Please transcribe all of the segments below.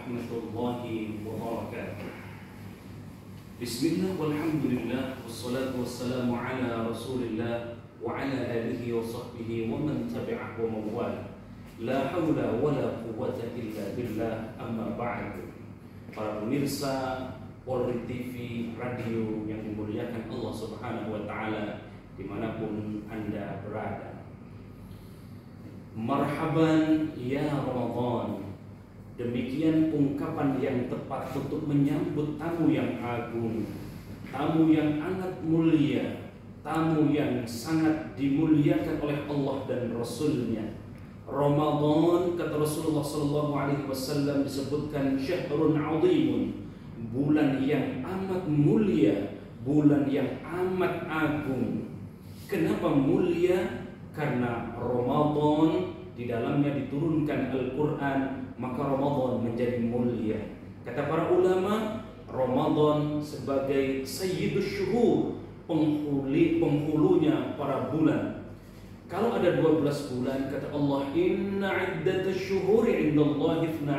warahmatullahi wabarakatuh. Bismillah walhamdulillah wassalatu wassalamu ala rasulillah wa ala alihi wa sahbihi wa man tabi'ah wa mawala. La hawla wa la quwwata illa billah, amma ba'du. Para pemirsa Polri TV Radio yang dimuliakan Allah Subhanahu wa taala dimanapun Anda berada. Marhaban ya Ramadan. Demikian ungkapan yang tepat untuk menyambut tamu yang agung, tamu yang sangat mulia, tamu yang sangat dimuliakan oleh Allah dan Rasulnya. Ramadan, kata Rasulullah SAW, disebutkan syahrun azimun, bulan yang amat mulia, bulan yang amat agung. Kenapa mulia? Karena Ramadan di dalamnya diturunkan Al-Quran, maka Ramadan menjadi mulia. Kata para ulama, Ramadan sebagai sayyidus syuhur, penghulunya para bulan. Kalau ada 12 bulan, kata Allah, inna iddatash syuhuri indallahi 12.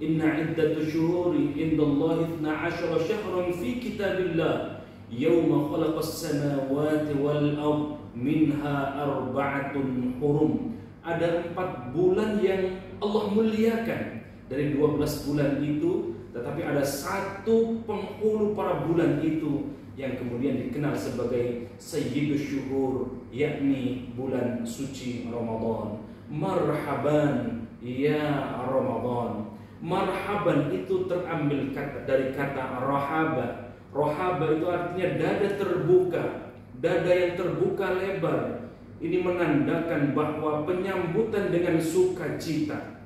Inna iddatash syuhuri indallahi 12 syahran fi kitabillah yawma khalaqas samawati wal ard minha arba'atun hurum. Ada 4 bulan yang Allah muliakan dari 12 bulan itu, tetapi ada satu penghulu para bulan itu yang kemudian dikenal sebagai sayyidus syuhur, yakni bulan suci Ramadan. Marhaban ya Ramadan. Marhaban itu terambil dari kata rahaba. Rahaba itu artinya dada terbuka, dada yang terbuka lebar. Ini menandakan bahwa penyambutan dengan sukacita,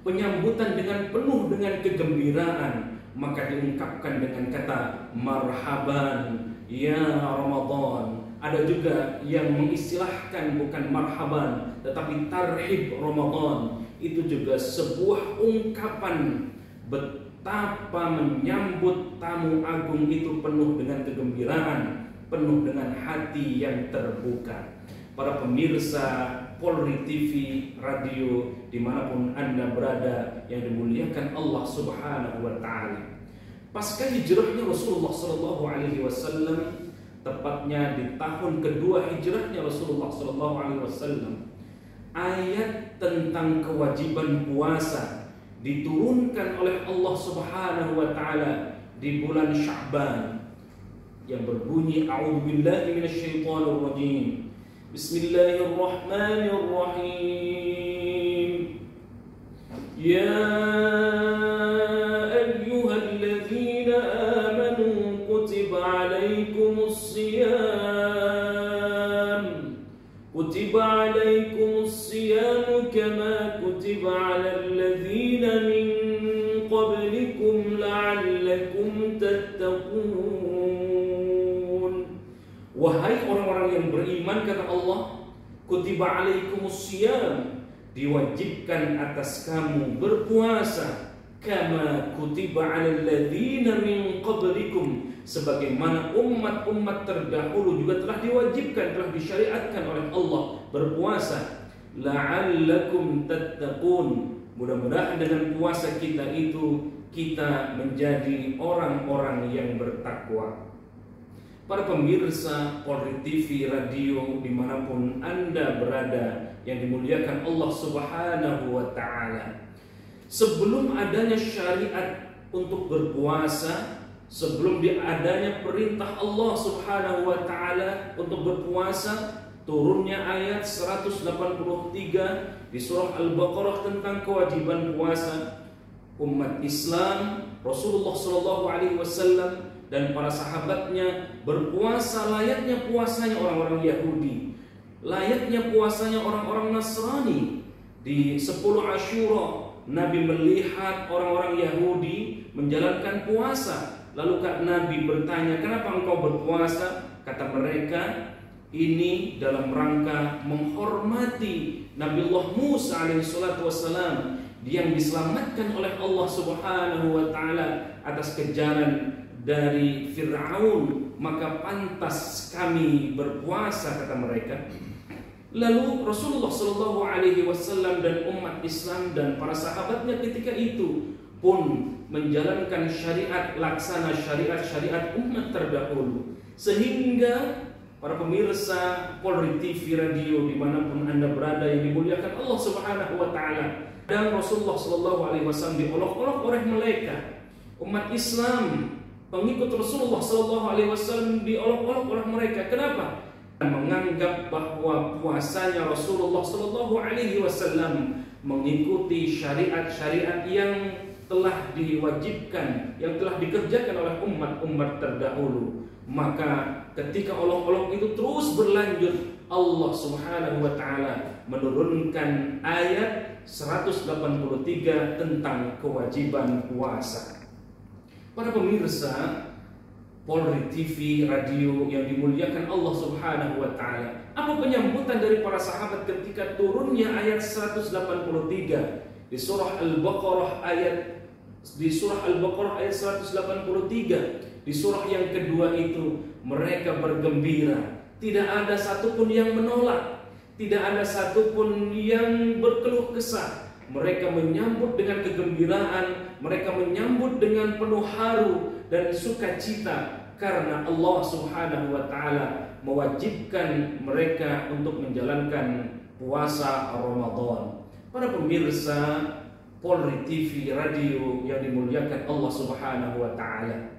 penyambutan dengan penuh dengan kegembiraan, maka diungkapkan dengan kata marhaban ya Ramadan. Ada juga yang mengistilahkan bukan marhaban tetapi tarhib Ramadan. Itu juga sebuah ungkapan betapa menyambut tamu agung itu penuh dengan kegembiraan, penuh dengan hati yang terbuka. Para pemirsa Polri TV Radio dimanapun Anda berada yang dimuliakan Allah Subhanahu wa ta'ala, pasca hijrahnya Rasulullah SAW, tepatnya di tahun kedua hijrahnya Rasulullah SAW, ayat tentang kewajiban puasa diturunkan oleh Allah Subhanahu wa ta'ala di bulan Sya'ban yang berbunyi a'udzubillahi minasyaitonir rajim. Bismillahirrahmanirrahim. Ya ayyuhalladzina amanu kutiba alaikumus siyam. Kutiba alaikumus siyam kama kutiba alal ladzina min qablikum la'allakum tattaqun. Wahai orang-orang yang beriman, kata Allah, kutiba alaikumus siyam, diwajibkan atas kamu berpuasa, kama kutiba alal ladzina min qablikum, sebagaimana umat-umat terdahulu juga telah diwajibkan, telah disyariatkan oleh Allah berpuasa, la'allakum tattaqun. Mudah-mudahan dengan puasa kita itu kita menjadi orang-orang yang bertakwa. Para pemirsa Polri TV Radio dimanapun Anda berada yang dimuliakan Allah Subhanahu wa ta'ala, sebelum adanya syariat untuk berpuasa, sebelum adanya perintah Allah Subhanahu wa ta'ala untuk berpuasa, turunnya ayat 183 di surah Al-Baqarah tentang kewajiban puasa. Umat Islam, Rasulullah SAW dan para sahabatnya berpuasa layaknya puasanya orang-orang Yahudi, layaknya puasanya orang-orang Nasrani. Di 10 Asyura Nabi melihat orang-orang Yahudi menjalankan puasa. Lalu Nabi bertanya, kenapa engkau berpuasa? Kata mereka, ini dalam rangka menghormati Nabiullah Musa alaihissalam yang diselamatkan oleh Allah Subhanahu wa ta'ala atas kejaran dari Fir'aun, maka pantas kami berpuasa, kata mereka. Lalu Rasulullah Shallallahu Alaihi Wasallam dan umat Islam dan para sahabatnya ketika itu pun menjalankan syariat, laksana syariat umat terdahulu, sehingga para pemirsa Polri TV Radio dimanapun Anda berada yang dimuliakan Allah Subhanahu Wa Taala, dan Rasulullah Shallallahu Alaihi Wasallam diolok-olok oleh mereka. Umat Islam pengikut Rasulullah Shallallahu Alaihi Wasallam diolok-olok oleh mereka. Kenapa? Menganggap bahwa puasanya Rasulullah Shallallahu Alaihi Wasallam mengikuti syariat-syariat yang telah diwajibkan, yang telah dikerjakan oleh umat-umat terdahulu. Maka ketika olok-olok itu terus berlanjut, Allah Subhanahu Wa Taala menurunkan ayat 183 tentang kewajiban puasa. Para pemirsa Polri TV Radio yang dimuliakan Allah Subhanahu Wa Taala, apa penyambutan dari para sahabat ketika turunnya ayat 183 di surah Al-Baqarah ayat 183? Di surah yang kedua itu mereka bergembira, tidak ada satupun yang menolak, tidak ada satupun yang berkeluh kesah. Mereka menyambut dengan kegembiraan, mereka menyambut dengan penuh haru dan sukacita karena Allah Subhanahu Wa Taala mewajibkan mereka untuk menjalankan puasa Ramadan. Para pemirsa Polri TV Radio yang dimuliakan Allah Subhanahu Wa Taala,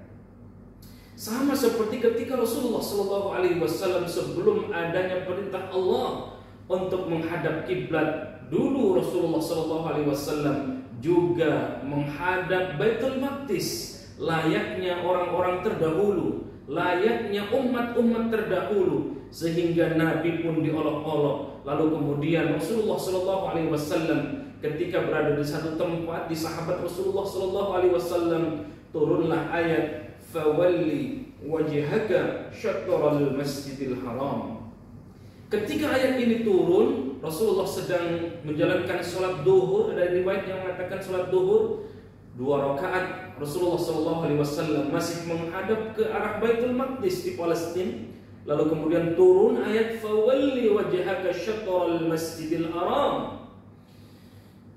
sama seperti ketika Rasulullah Shallallahu Alaihi Wasallam sebelum adanya perintah Allah untuk menghadap kiblat, dulu Rasulullah Shallallahu Alaihi Wasallam juga menghadap Baitul Maqdis, layaknya orang-orang terdahulu, layaknya umat-umat terdahulu, sehingga Nabi pun diolok-olok. Lalu kemudian Rasulullah Shallallahu Alaihi Wasallam ketika berada di satu tempat, di sahabat Rasulullah Shallallahu Alaihi Wasallam turunlah ayat fawalli wajhaka syatral masjidil haram. Ketika ayat ini turun, Rasulullah sedang menjalankan sholat duhur. Ada riwayat yang mengatakan sholat duhur 2 rakaat. Rasulullah SAW masih menghadap ke arah Baitul Maqdis di Palestina. Lalu kemudian turun ayat fawalli wajhaka syatral masjidil haram.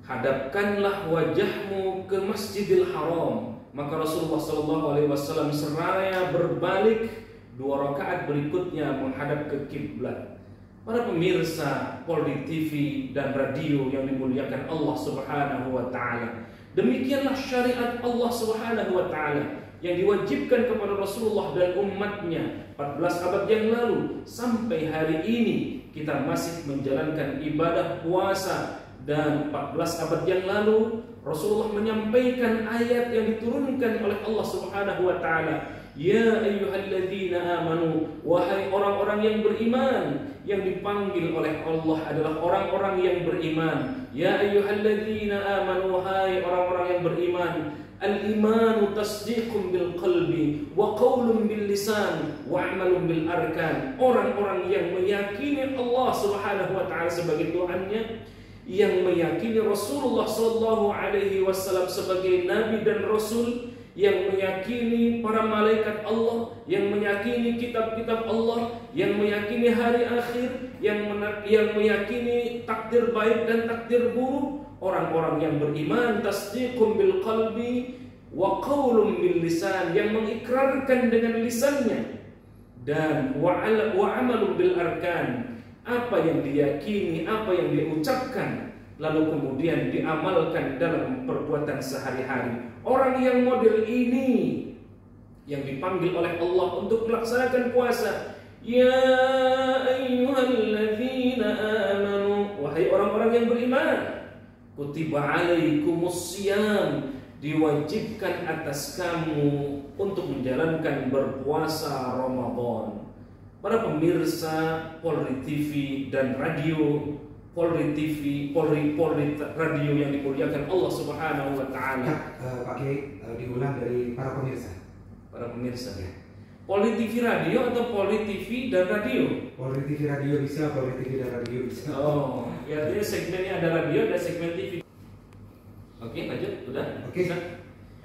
Hadapkanlah wajahmu ke Masjidil Haram. Maka Rasulullah SAW seraya berbalik 2 rakaat berikutnya menghadap ke kiblat. Para pemirsa Polri TV dan radio yang dimuliakan Allah Subhanahu Wa Taala, demikianlah syariat Allah Subhanahu Wa Taala yang diwajibkan kepada Rasulullah dan umatnya 14 abad yang lalu sampai hari ini kita masih menjalankan ibadah puasa. Dan 14 abad yang lalu Rasulullah menyampaikan ayat yang diturunkan oleh Allah Subhanahu Wa Taala, ya ayyuhalladzina amanu, wahai orang-orang yang beriman. Yang dipanggil oleh Allah adalah orang-orang yang beriman. Ya ayyuhalladzina amanu, wahai orang-orang yang beriman. Al-imanu tasdiqun bil qalbi wa qaulun bil lisan wa amalun bil arkan. Orang-orang yang meyakini Allah Subhanahu Wa Taala sebagai Tuhannya, yang meyakini Rasulullah Sallallahu Alaihi Wasallam sebagai Nabi dan Rasul, yang meyakini para malaikat Allah, yang meyakini kitab-kitab Allah, yang meyakini hari akhir, yang meyakini takdir baik dan takdir buruk. Orang-orang yang beriman tasdiqun bil qalbi wa qaulun bil lisan, yang mengikrarkan dengan lisannya, dan wa amalun bil arkan, apa yang diyakini, apa yang diucapkan, lalu kemudian diamalkan dalam perbuatan sehari-hari. Orang yang model ini yang dipanggil oleh Allah untuk melaksanakan puasa. Ya ayyuhalladzina amanu, wahai orang-orang yang beriman, kutiba alaikumus syiyam, diwajibkan atas kamu untuk menjalankan berpuasa Ramadan. Para pemirsa Polri TV dan radio, Polri TV, Polri radio yang dimuliakan Allah Subhanahu Wa Taala. Pak Kiai, diulang dari para pemirsa. Para pemirsa ya. Polri TV radio atau Polri TV dan radio? Polri TV radio bisa, Polri TV dan radio bisa. Oh, ya artinya segmennya ada radio, ada segmen TV. Oke, lanjut, sudah? Oke.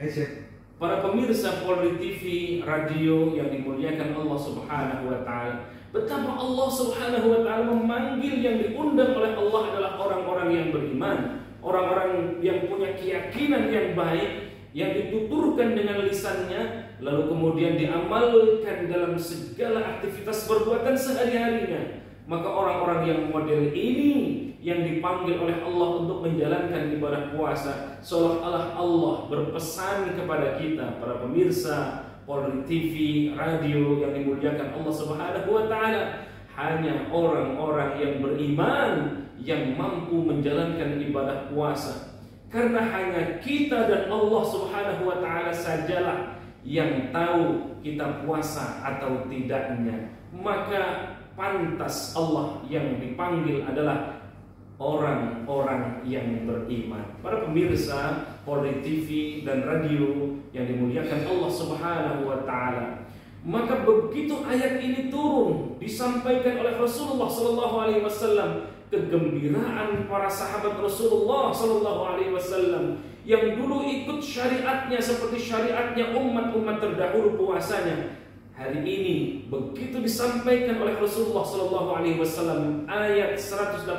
Action. Para pemirsa Polri TV radio yang dimuliakan Allah Subhanahu Wa Taala, Betapa Allah Subhanahu wa taala memanggil, yang diundang oleh Allah adalah orang-orang yang beriman, orang-orang yang punya keyakinan yang baik, yang dituturkan dengan lisannya, lalu kemudian diamalkan dalam segala aktivitas perbuatan sehari-harinya. Maka orang-orang yang model ini yang dipanggil oleh Allah untuk menjalankan ibadah puasa, seolah-olah Allah berpesan kepada kita, para pemirsa Polri TV, radio yang dimuliakan Allah Subhanahu wa taala, hanya orang-orang yang beriman yang mampu menjalankan ibadah puasa. Karena hanya kita dan Allah Subhanahu wa taala sajalah yang tahu kita puasa atau tidaknya. Maka pantas Allah yang dipanggil adalah orang-orang yang beriman. Para pemirsa Polri TV dan radio yang dimuliakan Allah Subhanahu wa taala, maka begitu ayat ini turun disampaikan oleh Rasulullah sallallahu alaihi wasallam, kegembiraan para sahabat Rasulullah sallallahu alaihi wasallam yang dulu ikut syariatnya seperti syariatnya umat-umat terdahulu puasanya. Hari ini begitu disampaikan oleh Rasulullah sallallahu alaihi wasallam ayat 183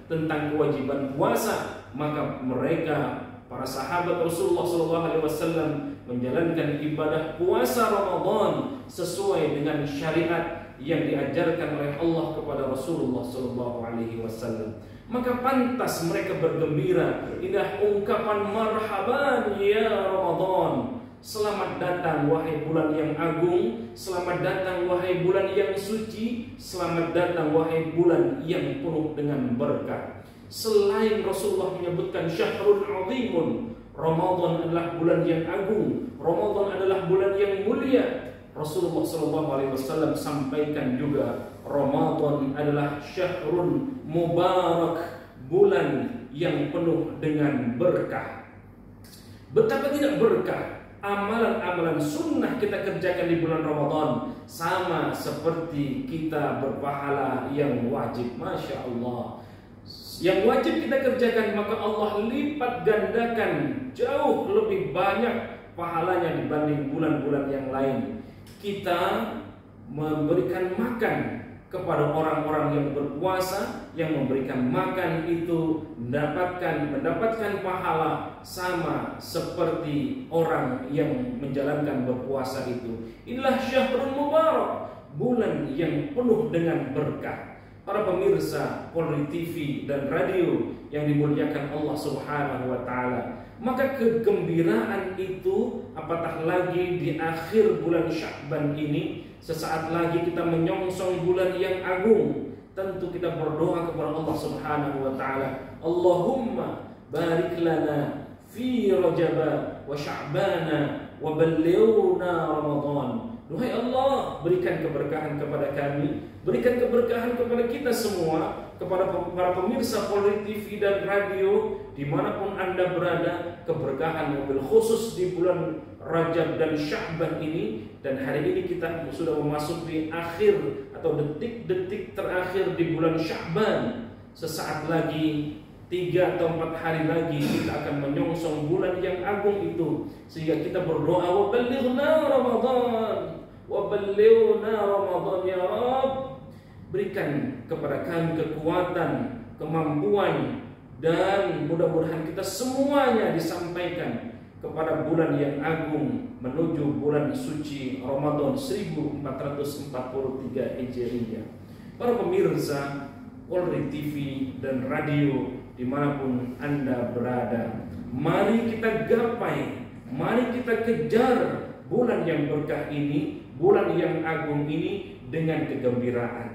tentang kewajiban puasa, maka mereka para sahabat Rasulullah sallallahu alaihi wasallam menjalankan ibadah puasa Ramadan sesuai dengan syariat yang diajarkan oleh Allah kepada Rasulullah sallallahu alaihi wasallam. Maka pantas mereka bergembira, indah ungkapan marhaban ya Ramadan. Selamat datang wahai bulan yang agung, selamat datang wahai bulan yang suci, selamat datang wahai bulan yang penuh dengan berkah. Selain Rasulullah menyebutkan syahrul azimun, Ramadan adalah bulan yang agung, Ramadan adalah bulan yang mulia, Rasulullah SAW sampaikan juga Ramadan adalah syahrun mubarak, bulan yang penuh dengan berkah. Betapa tidak berkah amalan-amalan sunnah kita kerjakan di bulan Ramadan, sama seperti kita berpahala yang wajib. Masya Allah, yang wajib kita kerjakan maka Allah lipat gandakan jauh lebih banyak pahalanya dibanding bulan-bulan yang lain. Kita memberikan makan kepada orang-orang yang berpuasa, yang memberikan makan itu mendapatkan pahala sama seperti orang yang menjalankan berpuasa itu. Inilah syahrul mubarak, bulan yang penuh dengan berkah. Para pemirsa Polri TV dan radio yang dimuliakan Allah Subhanahu wa taala, maka kegembiraan itu apatah lagi di akhir bulan Sya'ban ini. Sesaat lagi kita menyongsong bulan yang agung. Tentu kita berdoa kepada Allah Subhanahu wa taala, Allahumma barik lana fi Rajab wa Sya'bana wa ballighna Ramadan. Duhai Allah, berikan keberkahan kepada kami, berikan keberkahan kepada kita semua, kepada para pemirsa Polri TV dan radio dimanapun Anda berada, keberkahan mobil khusus di bulan Rajab dan Sya'ban ini. Dan hari ini kita sudah memasuki akhir atau detik-detik terakhir di bulan Sya'ban. Sesaat lagi, 3 atau 4 hari lagi kita akan menyongsong bulan yang agung itu. Sehingga kita berdoa, wa ballighna Ramadan, wa ballighna Ramadan ya Rabb. Berikan kepada kami kekuatan, kemampuan, dan mudah-mudahan kita semuanya disampaikan kepada bulan yang agung menuju bulan suci Ramadan 1443 Hijriah. Para pemirsa Polri TV dan radio dimanapun Anda berada, mari kita gapai, mari kita kejar bulan yang berkah ini, bulan yang agung ini dengan kegembiraan.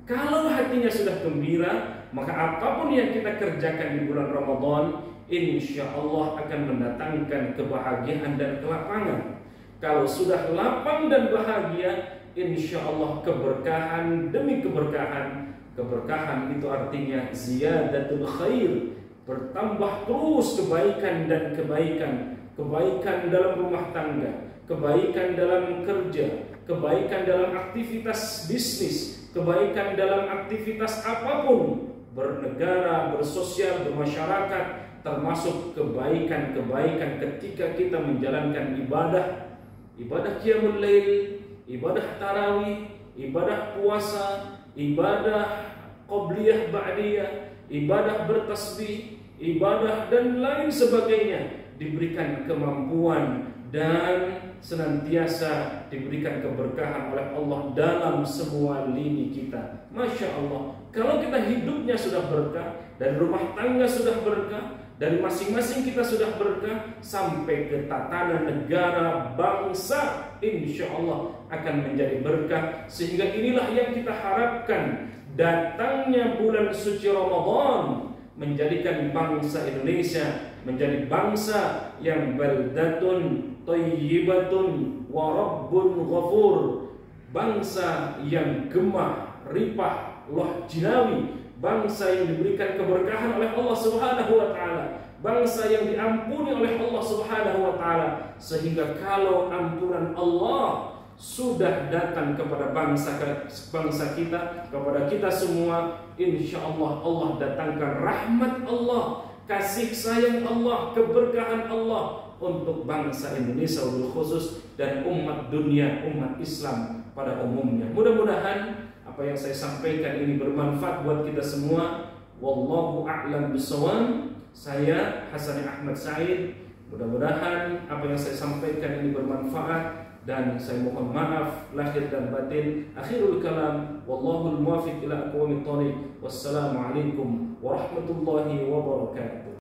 Kalau hatinya sudah gembira, maka apapun yang kita kerjakan di bulan Ramadan, insya Allah akan mendatangkan kebahagiaan dan kelapangan. Kalau sudah lapang dan bahagia, insya Allah keberkahan demi keberkahan. Keberkahan itu artinya ziyadatul khair, bertambah terus kebaikan dan kebaikan. Kebaikan dalam rumah tangga, kebaikan dalam kerja, kebaikan dalam aktivitas bisnis, kebaikan dalam aktivitas apapun, bernegara, bersosial, bermasyarakat, termasuk kebaikan-kebaikan ketika kita menjalankan ibadah qiyamul lail, ibadah tarawih, ibadah puasa, ibadah qobliyah ba'diyah, ibadah bertasbih, ibadah dan lain sebagainya diberikan kemampuan dan senantiasa diberikan keberkahan oleh Allah dalam semua lini kita. Masya Allah, kalau kita hidupnya sudah berkah, dari rumah tangga sudah berkah, dari masing-masing kita sudah berkah, sampai ke tatanan negara, bangsa, insya Allah akan menjadi berkah. Sehingga inilah yang kita harapkan, datangnya bulan suci Ramadan menjadikan bangsa Indonesia menjadi bangsa yang baldatun thayyibatun wa rabbun ghafur, bangsa yang gemah, ripah, loh jinawi, bangsa yang diberikan keberkahan oleh Allah Subhanahu wa taala, bangsa yang diampuni oleh Allah Subhanahu wa taala, sehingga kalau ampunan Allah sudah datang kepada bangsa kita, kepada kita semua, insya Allah Allah datangkan rahmat Allah, kasih sayang Allah, keberkahan Allah untuk bangsa Indonesia wabil khusus dan umat dunia, umat Islam pada umumnya. Mudah-mudahan apa yang saya sampaikan ini bermanfaat buat kita semua. Wallahu a'lam bishawab. Saya Hasani Ahmad Said. Mudah-mudahan apa yang saya sampaikan ini bermanfaat, dan saya mohon maaf lahir dan batin. Akhirul kalam, wallahul muwaffiq ila aqwamit thoriq. Wassalamualaikum warahmatullahi wabarakatuh.